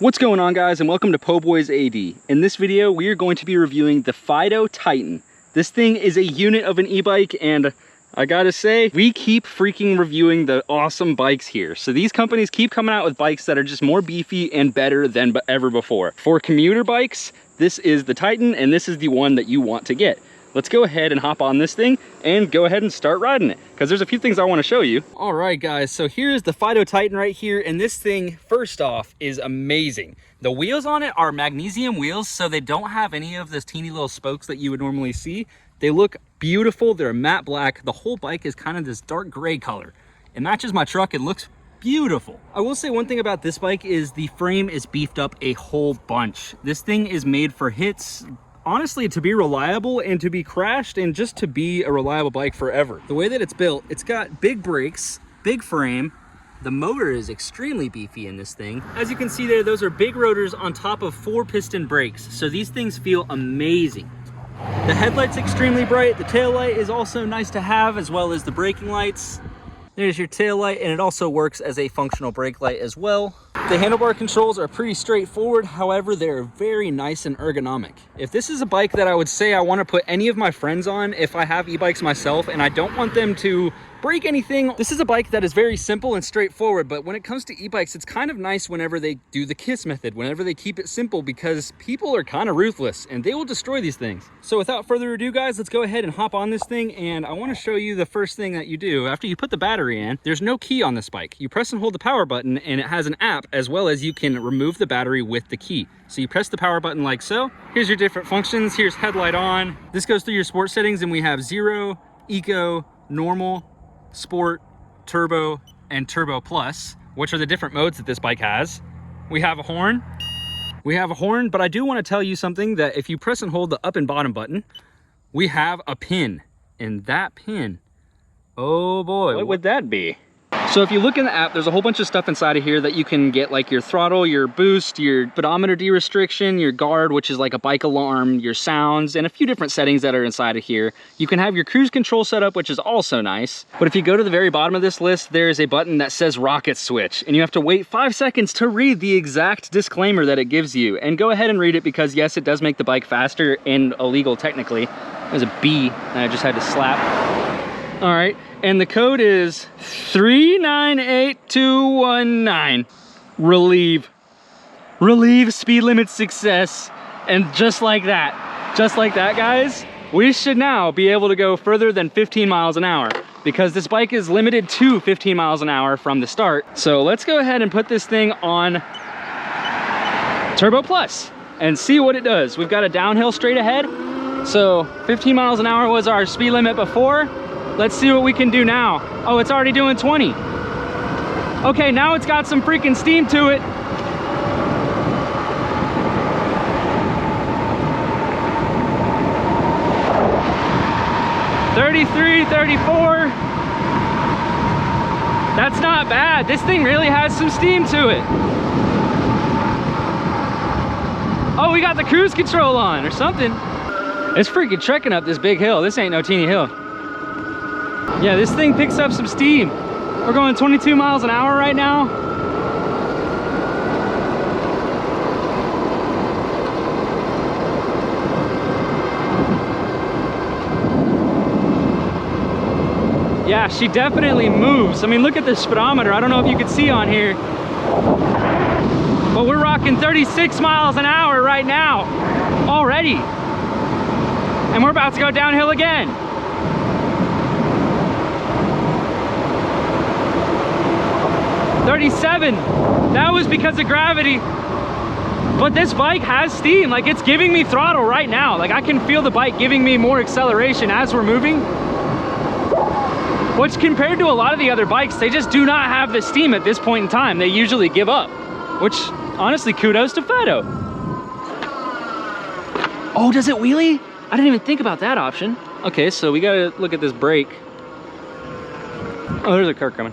What's going on, guys, and welcome to Po Boys AD. In this video, we are going to be reviewing the FIIDO Titan. This thing is a unit of an e-bike, and I gotta say, we keep freaking reviewing the awesome bikes here. So these companies keep coming out with bikes that are just more beefy and better than ever before. For commuter bikes, this is the Titan, and this is the one that you want to get. Let's go ahead and hop on this thing and go ahead and start riding it, because there's a few things I want to show you. All right, guys, so here's the FIIDO Titan right here, and this thing, first off, is amazing. The wheels on it are magnesium wheels, so they don't have any of those teeny little spokes that you would normally see. They look beautiful. They're matte black. The whole bike is kind of this dark gray color. It matches my truck. It looks beautiful. I will say one thing about this bike is the frame is beefed up a whole bunch. This thing is made for hits, honestly, to be reliable and to be crashed and just to be a reliable bike forever. The way that it's built, it's got big brakes, big frame. The motor is extremely beefy in this thing. As you can see there, those are big rotors on top of 4-piston brakes. So these things feel amazing. The headlight's extremely bright. The tail light is also nice to have, as well as the braking lights. There's your tail light, and it also works as a functional brake light as well. The handlebar controls are pretty straightforward. However, they're very nice and ergonomic. If this is a bike that I would say I want to put any of my friends on if I have e-bikes myself and I don't want them to break anything, this is a bike that is very simple and straightforward. But when it comes to e-bikes, it's kind of nice whenever they do the KISS method, whenever they keep it simple, because people are kind of ruthless and they will destroy these things. So without further ado, guys, let's go ahead and hop on this thing, and I want to show you the first thing that you do after you put the battery in. There's no key on this bike. You press and hold the power button, and it has an app, as well as you can remove the battery with the key. So you press the power button like so. Here's your different functions. Here's headlight on. This goes through your sport settings, and we have 0, eco, normal, sport, turbo, and turbo plus, which are the different modes that this bike has. We have a horn. But I do want to tell you something, that if you press and hold the up and bottom button, we have a pin. And that pin, oh boy, what would that be? So if you look in the app, there's a whole bunch of stuff inside of here that you can get, like your throttle, your boost, your speedometer de-restriction, your guard, which is like a bike alarm, your sounds, and a few different settings that are inside of here. You can have your cruise control set up, which is also nice. But if you go to the very bottom of this list, there is a button that says rocket switch, and you have to wait 5 seconds to read the exact disclaimer that it gives you. And go ahead and read it, because yes, it does make the bike faster and illegal technically. There's a B that I just had to slap. All right, and the code is 398219. Relieve speed limit success. And just like that, guys, we should now be able to go further than 15 miles an hour, because this bike is limited to 15 miles an hour from the start. So let's go ahead and put this thing on Turbo Plus and see what it does. We've got a downhill straight ahead. So 15 miles an hour was our speed limit before. Let's see what we can do now. Oh, it's already doing 20. Okay, now it's got some freaking steam to it. $33, $34. That's not bad. This thing really has some steam to it. Oh, we got the cruise control on or something. It's freaking trekking up this big hill. This ain't no teeny hill. Yeah, this thing picks up some steam. We're going 22 miles an hour right now. Yeah, she definitely moves. I mean, look at the speedometer. I don't know if you can see on here, but we're rocking 36 miles an hour right now already. And we're about to go downhill again. 37. That was because of gravity. But this bike has steam. Like, it's giving me throttle right now. Like, I can feel the bike giving me more acceleration as we're moving. Which, compared to a lot of the other bikes, they just do not have the steam at this point in time. They usually give up. Which, honestly, kudos to FIIDO. Oh, does it wheelie? I didn't even think about that option. Okay, so we gotta look at this brake. Oh, there's a car coming.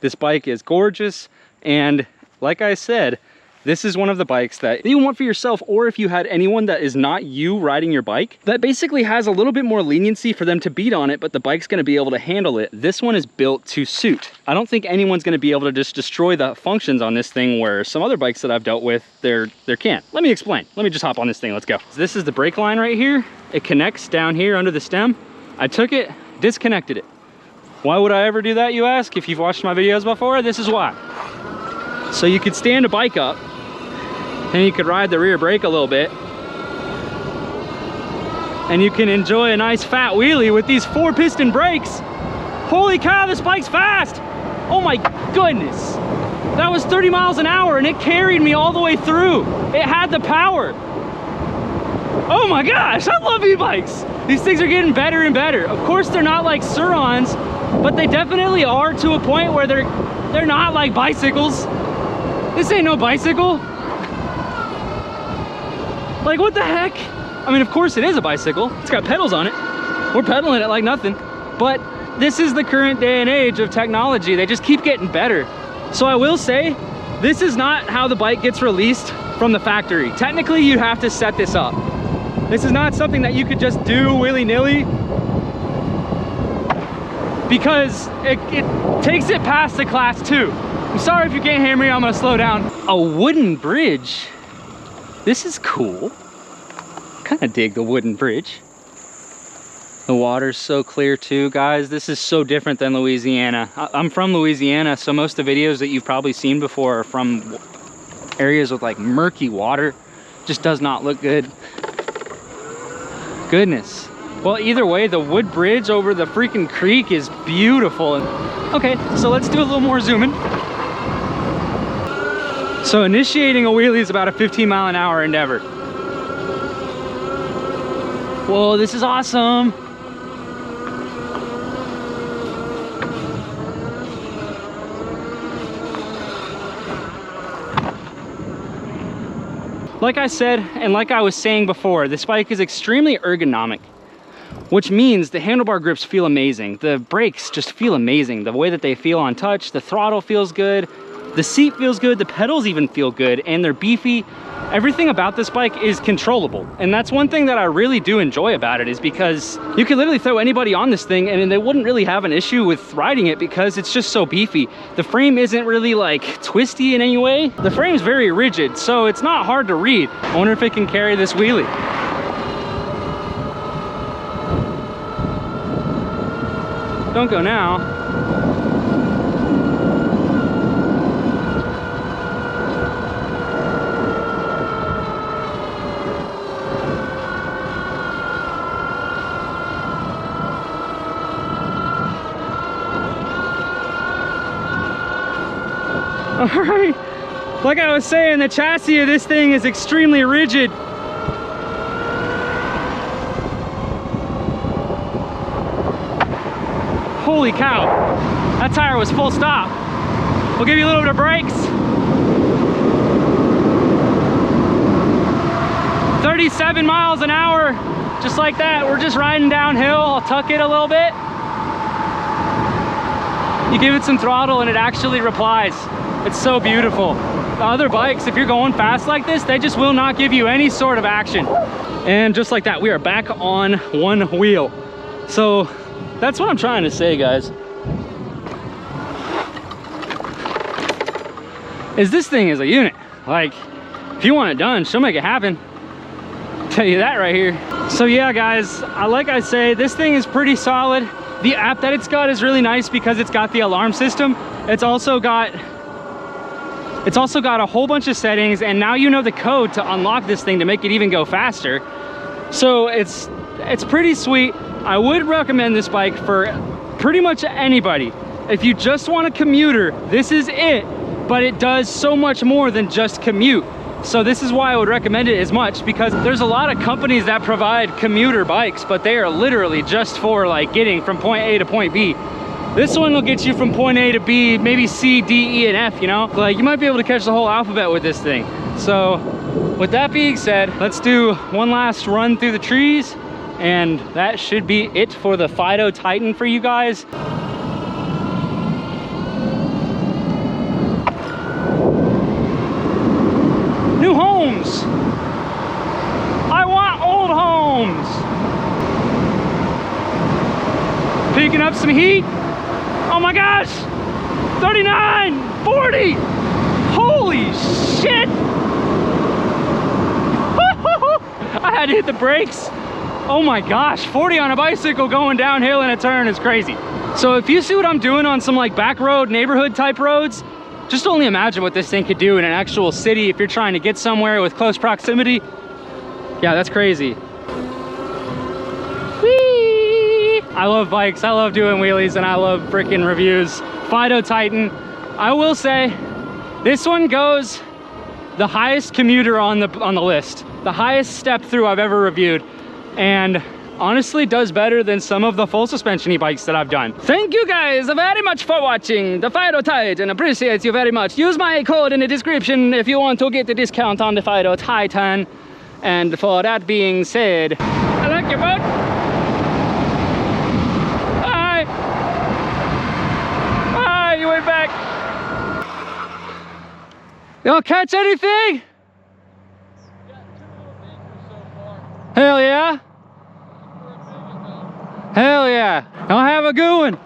This bike is gorgeous, and like I said, this is one of the bikes that you want for yourself, or if you had anyone that is not you riding your bike, that basically has a little bit more leniency for them to beat on it, but the bike's gonna be able to handle it. This one is built to suit. I don't think anyone's gonna be able to just destroy the functions on this thing, where some other bikes that I've dealt with, they can't. Let me explain. Let me just hop on this thing, let's go. So this is the brake line right here. It connects down here under the stem. I took it, disconnected it. Why would I ever do that, you ask? If you've watched my videos before, this is why. So you could stand a bike up, and you could ride the rear brake a little bit, and you can enjoy a nice fat wheelie with these 4-piston brakes. Holy cow, this bike's fast! Oh my goodness! That was 30 miles an hour, and it carried me all the way through. It had the power. Oh my gosh, I love e-bikes! These things are getting better and better. Of course, they're not like Surons, but they definitely are to a point where they're not like bicycles. This ain't no bicycle. Like, what the heck? I mean, of course it is a bicycle. It's got pedals on it. We're pedaling it like nothing. But this is the current day and age of technology. They just keep getting better. So I will say, this is not how the bike gets released from the factory. Technically, you have to set this up. This is not something that you could just do willy-nilly, because it takes it past the class 2. I'm sorry if you can't hear me, I'm gonna slow down. A wooden bridge. This is cool. Kinda dig the wooden bridge. The water's so clear too, guys. This is so different than Louisiana. I'm from Louisiana, so most of the videos that you've probably seen before are from areas with like murky water. Just does not look good. Goodness. Well, either way, the wood bridge over the freaking creek is beautiful. Okay, so let's do a little more zooming. So initiating a wheelie is about a 15-mile-an-hour endeavor. Whoa, this is awesome. Like I said, and like I was saying before, this bike is extremely ergonomic, which means the handlebar grips feel amazing. The brakes just feel amazing. The way that they feel on touch, the throttle feels good. The seat feels good, the pedals even feel good, and they're beefy. Everything about this bike is controllable. And that's one thing that I really do enjoy about it, is because you can literally throw anybody on this thing and they wouldn't really have an issue with riding it, because it's just so beefy. The frame isn't really like twisty in any way. The frame's very rigid, so it's not hard to read. I wonder if it can carry this wheelie. Don't go now. All right, like I was saying, the chassis of this thing is extremely rigid. Holy cow, that tire was full stop. We'll give you a little bit of brakes. 37 miles an hour, just like that. We're just riding downhill. I'll tuck it a little bit. You give it some throttle and it actually replies. It's so beautiful. The other bikes, if you're going fast like this, they just will not give you any sort of action. And just like that, we are back on one wheel. So that's what I'm trying to say, guys. Is this thing is a unit. Like, if you want it done, she'll make it happen. I'll tell you that right here. So yeah, guys, like I say, this thing is pretty solid. The app that it's got is really nice because it's got the alarm system. It's also got a whole bunch of settings, and now you know the code to unlock this thing to make it even go faster. So it's pretty sweet. I would recommend this bike for pretty much anybody. If you just want a commuter, this is it, but it does so much more than just commute. So this is why I would recommend it as much, because there's a lot of companies that provide commuter bikes, but they are literally just for like getting from point A to point B. This one will get you from point A to B, maybe C, D, E, and F, you know? Like, you might be able to catch the whole alphabet with this thing. So, with that being said, let's do one last run through the trees, and that should be it for the FIIDO Titan for you guys. picking up some heat. Oh my gosh, 39, 40. Holy shit. I had to hit the brakes. Oh my gosh, 40 on a bicycle going downhill in a turn is crazy. So if you see what I'm doing on some like back road, neighborhood type roads, just only imagine what this thing could do in an actual city if you're trying to get somewhere with close proximity. Yeah, that's crazy. Whee! I love bikes, I love doing wheelies, and I love freaking reviews. FIIDO Titan, I will say, this one goes the highest commuter on the list, the highest step through I've ever reviewed, and honestly does better than some of the full suspension e-bikes that I've done. Thank you guys very much for watching the FIIDO Titan. Appreciate you very much. Use my code in the description if you want to get the discount on the FIIDO Titan. And for that being said, I like your boat. Bye. Bye, you went back. Y'all catch anything? Hell yeah. Hell yeah. I'll have a good one.